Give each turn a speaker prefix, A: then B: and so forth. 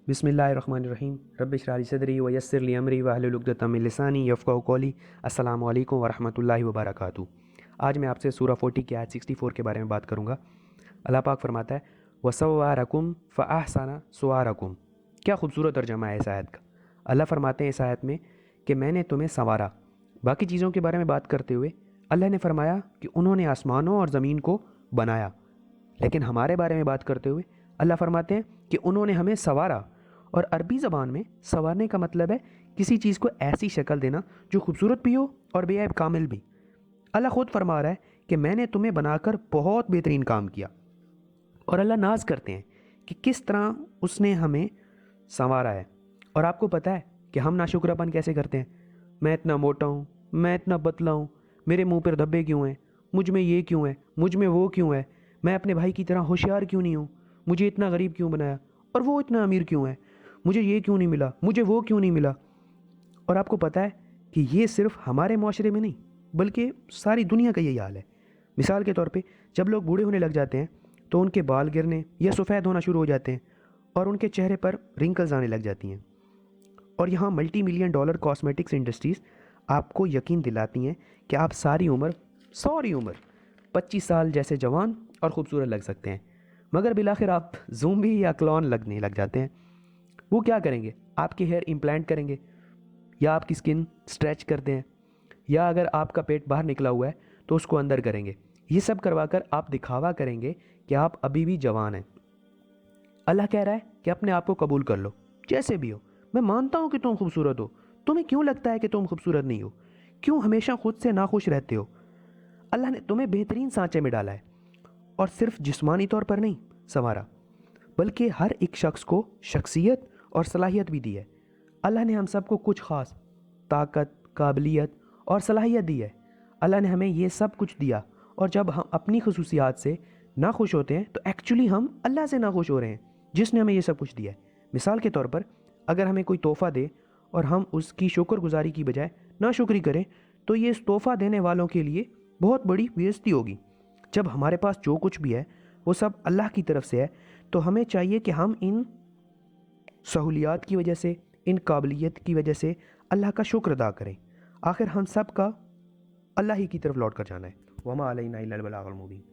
A: बिस्मिल्लाहिर्रहमानिर्रहीम रब्बि इश्रह ली सदरी व यस्सिर ली अमरी वहलुल उक़दतम मिन लिसानी यफ़क़हू क़ौली। अस्सलामु अलैकुम व रहमतुल्लाहि व बरकातुहू। आज मैं आपसे सूरह 40 की आयत 64 के बारे में बात करूँगा। अल्लाह पाक फरमाता है वसव्वारकुम फ़अहसना सुवारकुम। क्या खूबसूरत तर्जुमा है इस आयत का। अल्लाह फरमाते हैं इस आयत में कि मैंने तुम्हें संवारा। बाकी चीज़ों के बारे में बात करते हुए अल्लाह ने फरमाया कि उन्होंने आसमानों और ज़मीन को बनाया, लेकिन हमारे बारे में बात करते हुए अल्लाह फरमाते हैं कि उन्होंने हमें संवारा। और अरबी ज़बान में संवारने का मतलब है किसी चीज़ को ऐसी शक्ल देना जो खूबसूरत भी हो और बेऐब कामिल भी। अल्लाह ख़ुद फरमा रहा है कि मैंने तुम्हें बनाकर बहुत बेहतरीन काम किया। और अल्लाह नाज करते हैं कि किस तरह उसने हमें संवारा है। और आपको पता है कि हम नाशुक्रापन कैसे करते हैं। मैं इतना मोटा हूँ, मैं इतना पतला हूँ, मेरे मुँह पर धब्बे क्यों हैं, मुझ में ये क्यों है, मुझ में वो क्यों है, मैं अपने भाई की तरह होशियार क्यों नहीं हूँ, मुझे इतना गरीब क्यों बनाया और वो इतना अमीर क्यों है, मुझे ये क्यों नहीं मिला, मुझे वो क्यों नहीं मिला। और आपको पता है कि ये सिर्फ हमारे माशरे में नहीं बल्कि सारी दुनिया का यही हाल है। मिसाल के तौर पे जब लोग बूढ़े होने लग जाते हैं तो उनके बाल गिरने या सफ़ेद होना शुरू हो जाते हैं और उनके चेहरे पर रिंकल्स आने लग जाती हैं। और यहाँ multi million dollar cosmetics industries आपको यकीन दिलाती हैं कि आप सारी उम्र 25 साल जैसे जवान और ख़ूबसूरत लग सकते हैं, मगर बिलाखिर आप ज़ूम्बी या क्लॉन लगने लग जाते हैं। वो क्या करेंगे, आपके हेयर इम्प्लांट करेंगे या आपकी स्किन स्ट्रेच करते हैं, या अगर आपका पेट बाहर निकला हुआ है तो उसको अंदर करेंगे। ये सब करवाकर आप दिखावा करेंगे कि आप अभी भी जवान हैं। अल्लाह कह रहा है कि अपने आप को कबूल कर लो जैसे भी हो। मैं मानता हूँ कि तुम खूबसूरत हो, तुम्हें क्यों लगता है कि तुम खूबसूरत नहीं हो, क्यों हमेशा खुद से नाखुश रहते हो। अल्लाह ने तुम्हें बेहतरीन सांचे में डाला है और सिर्फ जिस्मानी तौर पर नहीं संवारा, बल्कि हर एक शख्स को शख्सियत और सलाहियत भी दी है। अल्लाह ने हम सबको कुछ ख़ास ताकत, काबिलियत और सलाहियत दी है। अल्लाह ने हमें ये सब कुछ दिया, और जब हम अपनी खसूसियात से नाखुश होते हैं तो एक्चुअली हम अल्लाह से नाखुश हो रहे हैं जिसने हमें ये सब कुछ दिया है। मिसाल के तौर पर अगर हमें कोई तोहफ़ा दे और हम उसकी शुक्रगुजारी की बजाय नाशुक्री करें तो ये इस तोहफ़ा देने वालों के लिए बहुत बड़ी बेइज्जती होगी। जब हमारे पास जो कुछ भी है वो सब अल्लाह की तरफ से है, तो हमें चाहिए कि हम इन सहूलियात की वजह से, इन काबिलियत की वजह से अल्लाह का शुक्र अदा करें। आखिर हम सब का अल्लाह ही की तरफ लौट कर जाना है। वमा अलैना इल्लल बलागुल मुबीन।